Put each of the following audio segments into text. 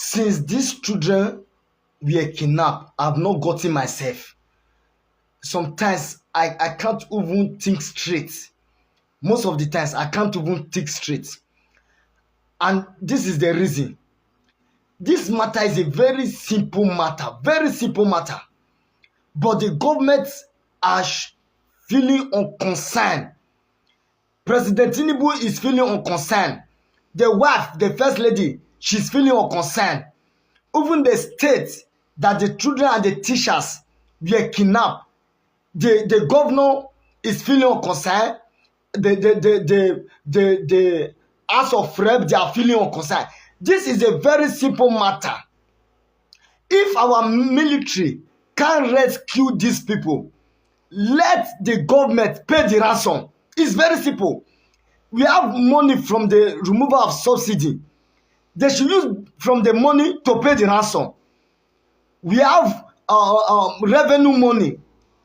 Since these children were kidnapped, I've not gotten myself. Sometimes I can't even think straight. Most of the times I can't even think straight. And this is the reason. This matter is a very simple matter. But the government are feeling unconcerned. President Tinubu is feeling unconcerned. The wife, the first lady, she's feeling unconcerned. Even the state that the children and the teachers were kidnapped, the governor is feeling unconcerned. The House of Rep, they are feeling unconcerned. This is a very simple matter. If our military can rescue these people, let the government pay the ransom. It's very simple. We have money from the removal of subsidy. They should use from the money to pay the ransom. We have revenue money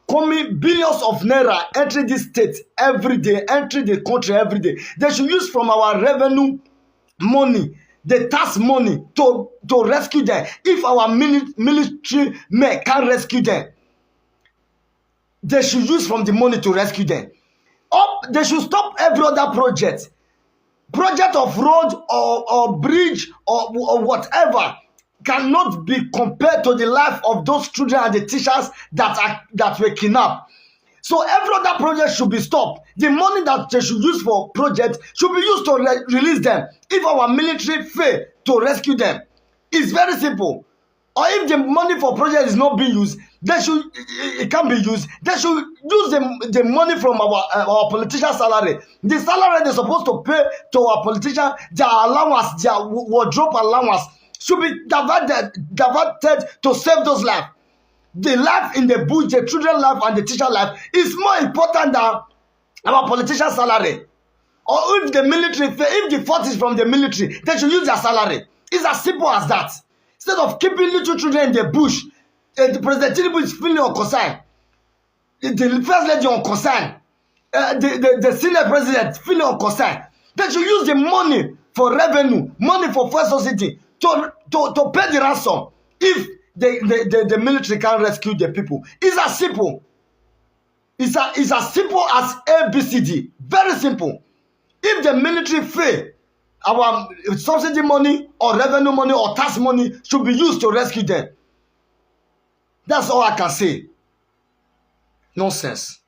coming, billions of naira entering this state every day, entering the country every day. They should use from our revenue money, the tax money, to rescue them. If our military men can't rescue them, they should use from the money to rescue them. They should stop every other project of road or bridge or whatever cannot be compared to the life of those children and the teachers that were kidnapped. So every other project should be stopped. The money that they should use for projects should be used to release them. If our military fail to rescue them, it's very simple. Or if the money for project is not being used, it can be used. They should use the money from our politician salary. The salary they're supposed to pay to our politician, their allowance, their wardrobe allowance, should be diverted to save those lives. The life in the bush, the children's life and the teacher life is more important than our politician salary. Or if the military, if the fault is from the military, they should use their salary. It's as simple as that. Instead of keeping little children in the bush, the President Tinubu is feeling unconcerned. The first lady unconcerned. The senior president feeling unconcerned. They should use the money for revenue, money for first subsidy to pay the ransom. If the military can rescue the people, it's as simple. It's as simple as ABCD. Very simple. If the military fail, our subsidy money or revenue money or tax money should be used to rescue them. That's all I can say. Nonsense.